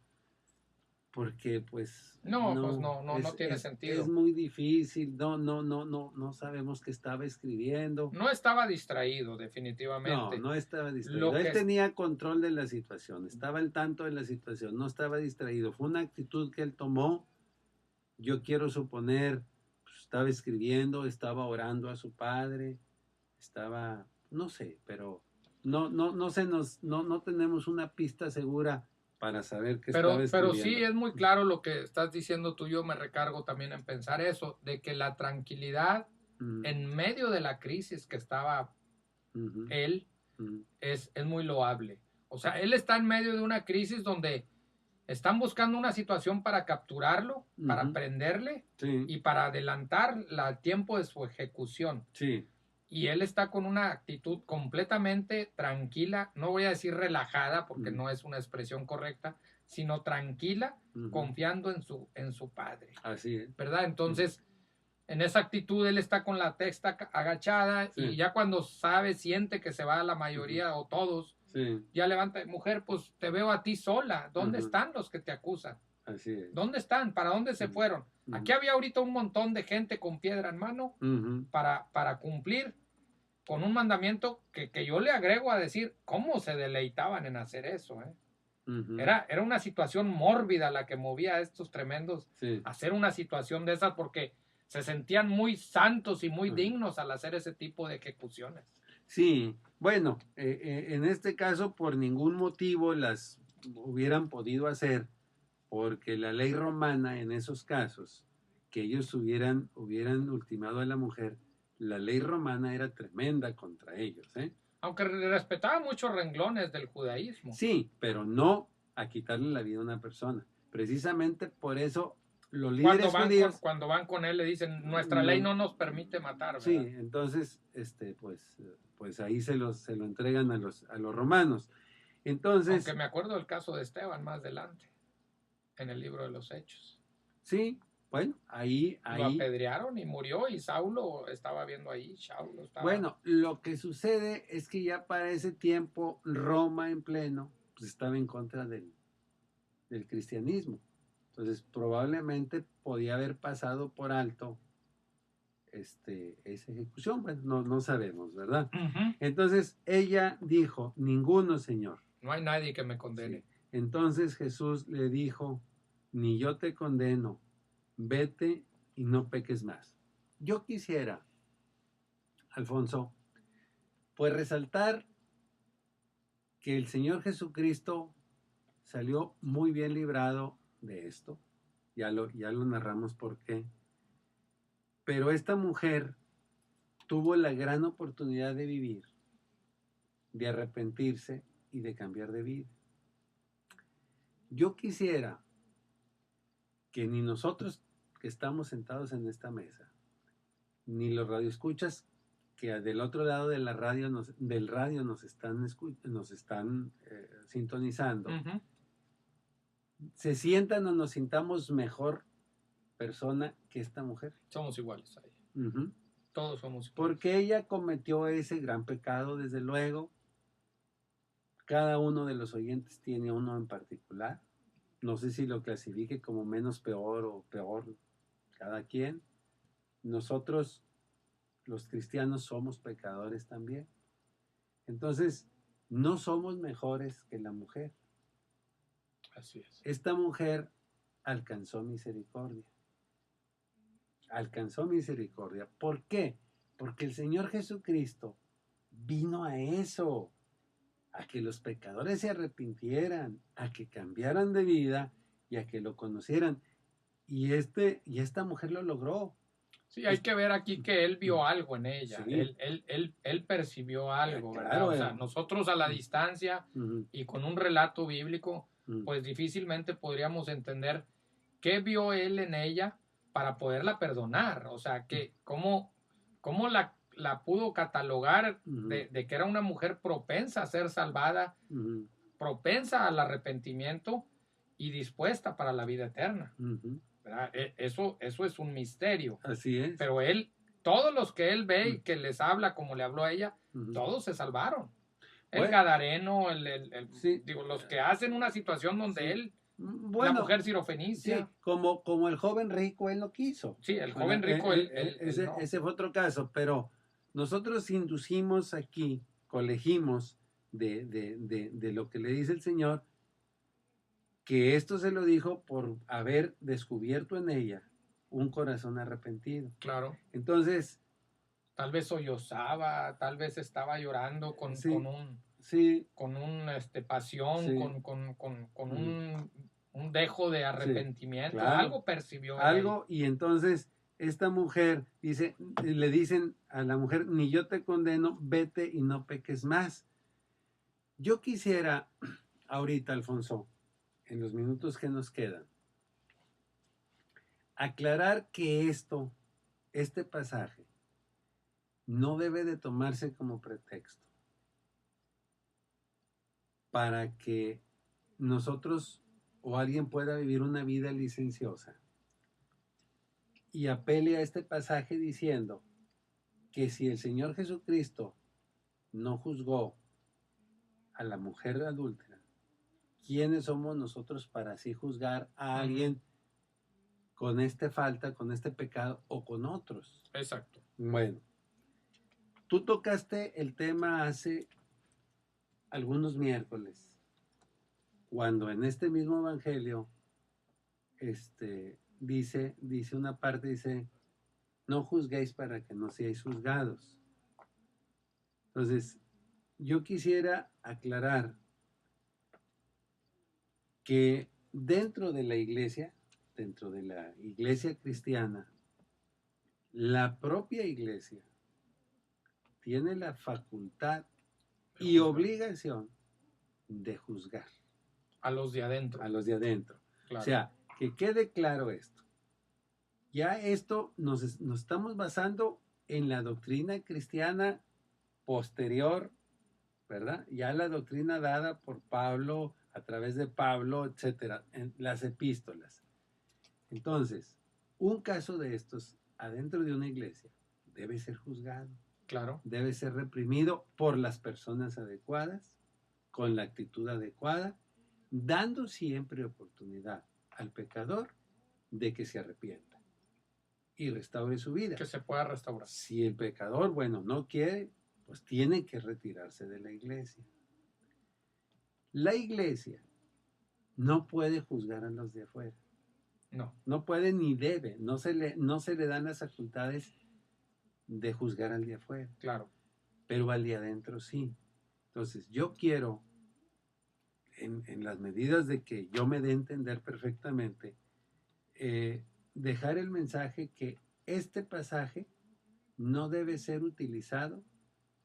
porque pues no tiene sentido. Es muy difícil, no sabemos qué estaba escribiendo. No estaba distraído, definitivamente. No estaba distraído. Él tenía control de la situación, estaba al tanto de la situación, no estaba distraído. Fue una actitud que él tomó. Yo quiero suponer, pues, estaba escribiendo, estaba orando a su padre, estaba, no sé, pero no tenemos una pista segura para saber qué Pero estaba sí escribiendo. es muy claro lo que estás diciendo tú. Yo me recargo también en pensar eso, de que la tranquilidad Ujú, en medio de la crisis que estaba ujú, él ujú, es muy loable. O sea, él está en medio de una crisis donde están buscando una situación para capturarlo, para ujú. prenderle Sí, y para adelantar el tiempo de su ejecución. sí. Y él está con una actitud completamente tranquila, no voy a decir relajada porque Ujú, no es una expresión correcta, sino tranquila, ujú. confiando en su padre, Así es. ¿verdad? Ujú. Entonces, en esa actitud él está con la testa agachada y Sí, ya cuando sabe, siente que se va la ujú, mayoría o todos, sí, ya levanta, mujer, pues te veo a ti sola, ¿dónde ujú, están los que te acusan? así es. ¿Dónde están? ¿Para dónde se Ujú, fueron? Aquí ujú, había ahorita un montón de gente con piedra en mano ujú, para cumplir con un mandamiento que yo le agrego a decir cómo se deleitaban en hacer eso. ujú. Era una situación mórbida la que movía a estos tremendos Sí, a hacer una situación de esas porque se sentían muy santos y muy ujú. dignos al hacer ese tipo de ejecuciones. Sí, bueno, en este caso por ningún motivo las hubieran podido hacer, porque la ley romana en esos casos, que ellos hubieran ultimado a la mujer, la ley romana era tremenda contra ellos, ¿eh? Aunque respetaba muchos renglones del judaísmo. Sí, pero no a quitarle la vida a una persona. Precisamente por eso los Cuando líderes judíos, cuando van con él le dicen, nuestra ley no, no nos permite matar, sí, ¿verdad? entonces, pues ahí se lo entregan a los romanos. Aunque Entonces, me acuerdo del caso de Esteban más adelante, en el libro de los Hechos. sí, bueno, Lo apedrearon y murió y Saulo estaba viendo ahí, Saulo estaba... bueno, lo que sucede es que ya para ese tiempo Roma en pleno, pues estaba en contra del cristianismo. Entonces, probablemente podía haber pasado por alto esa ejecución. Bueno, no sabemos, ¿verdad? Ujú. Entonces ella dijo, ninguno, Señor. No hay nadie que me Sí. condene. Entonces Jesús le dijo, ni yo te condeno, vete y no peques más. Yo quisiera, Alfonso, pues resaltar que el Señor Jesucristo salió muy bien librado de esto. Ya lo narramos por qué. Pero esta mujer tuvo la gran oportunidad de vivir, de arrepentirse y de cambiar de vida. Yo quisiera que ni nosotros que estamos sentados en esta mesa, ni los radioescuchas que del otro lado de la radio del radio nos están sintonizando, Ujú. se sientan o nos sintamos mejor persona que esta mujer. Somos iguales a ella. Ujú. Todos somos iguales. Porque ella cometió ese gran pecado, desde luego. Cada uno de los oyentes tiene uno en particular. No sé si lo clasifique como menos peor o peor, cada quien. Nosotros, los cristianos, somos pecadores también. Entonces, no somos mejores que la mujer. Así es. Esta mujer alcanzó misericordia. Alcanzó misericordia. ¿Por qué? Porque el Señor Jesucristo vino a eso, a que los pecadores se arrepintieran, a que cambiaran de vida y a que lo conocieran. Y esta mujer lo logró. Sí, hay que ver aquí que él vio algo en ella. Sí, Él percibió algo, ¿verdad? claro. O sea, nosotros a la distancia Ujú, y con un relato bíblico, ujú, pues difícilmente podríamos entender qué vio él en ella para poderla perdonar. O sea, que cómo la pudo catalogar ujú, de que era una mujer propensa a ser salvada, ujú, propensa al arrepentimiento y dispuesta para la vida eterna, ujú. ¿verdad? Eso es un misterio. Así es. Pero todos los que él ve Ujú, y que les habla como le habló a ella, ujú. todos se salvaron. El Bueno, Gadareno, sí, digo, los que hacen una situación donde sí. él, la Bueno, mujer sí, sirofenicia, como el joven rico, él no quiso. sí, el ¿Verdad? joven rico, él no. Ese fue otro caso, pero nosotros inducimos aquí, colegimos de lo que le dice el Señor, que esto se lo dijo por haber descubierto en ella un corazón arrepentido. Claro, Entonces, tal vez sollozaba, tal vez estaba llorando sí, Sí, con un pasión, sí, con un dejo de arrepentimiento, claro. algo percibió él ahí. Algo, y entonces esta mujer dice, le dicen a la mujer, ni yo te condeno, vete y no peques más. Yo quisiera ahorita, Alfonso, en los minutos que nos quedan, aclarar que este pasaje, no debe de tomarse como pretexto para que nosotros o alguien pueda vivir una vida licenciosa y apele a este pasaje diciendo que si el Señor Jesucristo no juzgó a la mujer adúltera, ¿quiénes somos nosotros para así juzgar a alguien con esta falta, con este pecado o con otros? Exacto. Bueno, tú tocaste el tema hace algunos miércoles, cuando en este mismo evangelio dice una parte, dice, no juzguéis para que no seáis juzgados. Entonces, yo quisiera aclarar que dentro de la iglesia cristiana, la propia iglesia tiene la facultad y obligación de juzgar a los de adentro. a los de adentro. Claro. O sea, que quede claro esto. Ya esto nos estamos basando en la doctrina cristiana posterior, ¿verdad? Ya la doctrina dada por Pablo, a través de Pablo, etcétera, en las epístolas. Entonces, un caso de estos adentro de una iglesia debe ser juzgado. Claro. Debe ser reprimido por las personas adecuadas, con la actitud adecuada, dando siempre oportunidad al pecador de que se arrepienta y restaure su vida. Que se pueda restaurar. Si el pecador, bueno, no quiere, pues tiene que retirarse de la iglesia. La iglesia no puede juzgar a los de afuera. No. No puede ni debe, no se le dan las facultades de juzgar al de afuera. Claro. Pero al de adentro sí. Entonces, yo quiero, en las medidas de que yo me dé a entender perfectamente, dejar el mensaje que este pasaje no debe ser utilizado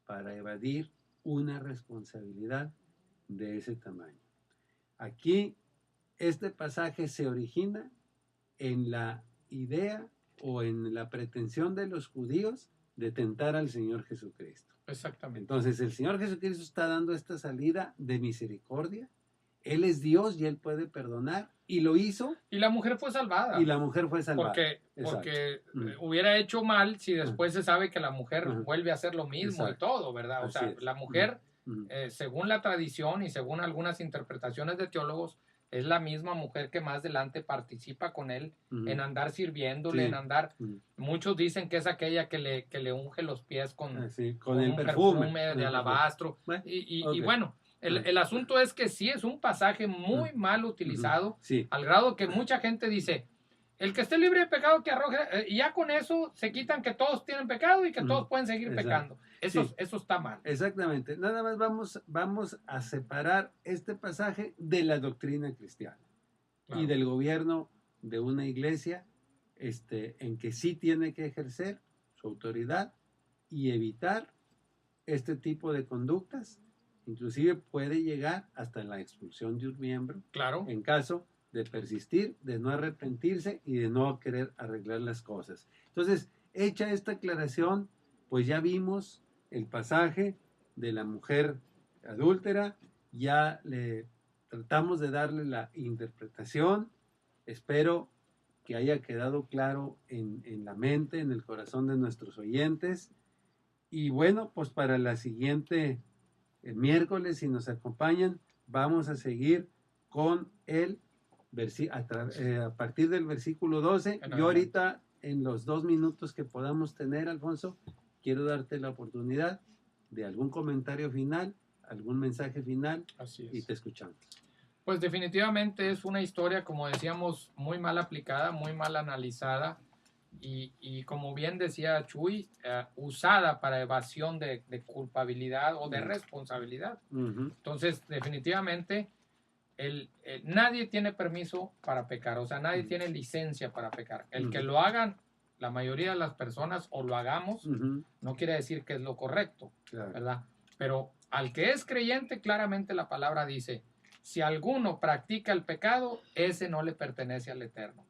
para evadir una responsabilidad de ese tamaño. Aquí, este pasaje se origina en la idea o en la pretensión de los judíos de tentar al Señor Jesucristo. Exactamente. Entonces, el Señor Jesucristo está dando esta salida de misericordia. Él es Dios y Él puede perdonar. Y lo hizo. Y la mujer fue salvada. Y la mujer fue salvada. Porque hubiera hecho mal si después se sabe que la mujer vuelve a hacer lo mismo. Exacto. Y todo, ¿verdad? O sea, la mujer, según la tradición y según algunas interpretaciones de teólogos, es la misma mujer que más adelante participa con él en andar sirviéndole, en andar. Muchos dicen que es aquella que le unge los pies con el un perfume de alabastro. Bueno, y bueno, el asunto es que sí es un pasaje muy mal utilizado, sí, al grado que mucha gente dice, el que esté libre de pecado que arroje, y ya con eso se quitan que todos tienen pecado y que todos pueden seguir pecando. Eso está mal. Exactamente. Nada más vamos a separar este pasaje de la doctrina cristiana y del gobierno de una iglesia en que sí tiene que ejercer su autoridad y evitar este tipo de conductas. Inclusive puede llegar hasta la expulsión de un miembro en caso de persistir, de no arrepentirse y de no querer arreglar las cosas. Entonces, hecha esta aclaración, pues ya vimos el pasaje de la mujer adúltera, ya le tratamos de darle la interpretación. Espero que haya quedado claro en la mente, en el corazón de nuestros oyentes. Y bueno, pues para la siguiente miércoles, si nos acompañan, vamos a seguir con a partir del versículo 12. Yo ahorita, en los 2 minutos que podamos tener, Alfonso, quiero darte la oportunidad de algún comentario final, algún mensaje final. Así es. Y te escuchamos. Pues definitivamente es una historia, como decíamos, muy mal aplicada, muy mal analizada, y como bien decía Chuy, usada para evasión de culpabilidad o de responsabilidad. Entonces, definitivamente, nadie tiene permiso para pecar, o sea, nadie tiene licencia para pecar. El que lo hagan, la mayoría de las personas, o lo hagamos, no quiere decir que es lo correcto, ¿verdad? Pero al que es creyente, claramente la palabra dice, si alguno practica el pecado, ese no le pertenece al Eterno,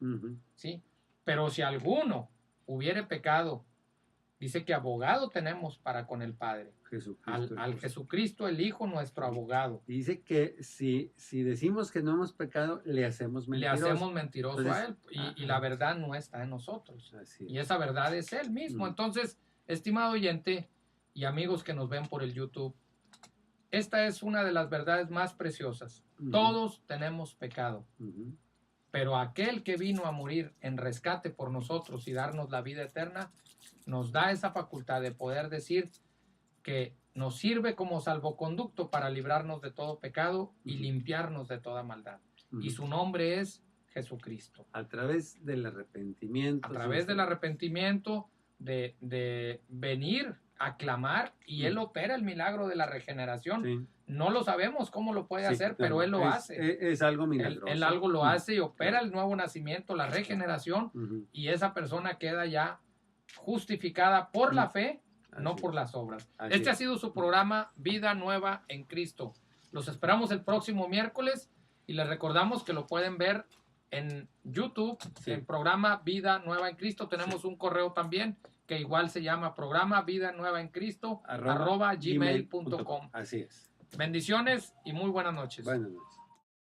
¿sí? Pero si alguno hubiere pecado, dice que abogado tenemos para con el Padre. Al Jesucristo el Hijo, nuestro abogado. Dice que si decimos que no hemos pecado, le hacemos mentiroso. Le hacemos mentiroso. Entonces, a él. Y la verdad no está en nosotros. Y esa verdad es Él mismo. Entonces, estimado oyente y amigos que nos ven por el YouTube, esta es una de las verdades más preciosas. Todos tenemos pecado. Pero aquel que vino a morir en rescate por nosotros y darnos la vida eterna, nos da esa facultad de poder decir que nos sirve como salvoconducto para librarnos de todo pecado y limpiarnos de toda maldad. Y su nombre es Jesucristo. A través del arrepentimiento. A través del arrepentimiento, de venir a clamar, y Él opera el milagro de la regeneración. Sí. No lo sabemos cómo lo puede hacer, pero Él lo hace. Es algo milagroso. Él algo lo hace y opera el nuevo nacimiento, la regeneración, y esa persona queda ya justificada por la fe, no por las obras. Este ha sido su programa Vida Nueva en Cristo. Los esperamos el próximo miércoles y les recordamos que lo pueden ver en YouTube, el programa Vida Nueva en Cristo. Tenemos un correo también que igual se llama programa Vida Nueva en Cristo @gmail.com. Así es. Bendiciones y muy buenas noches. Buenas noches.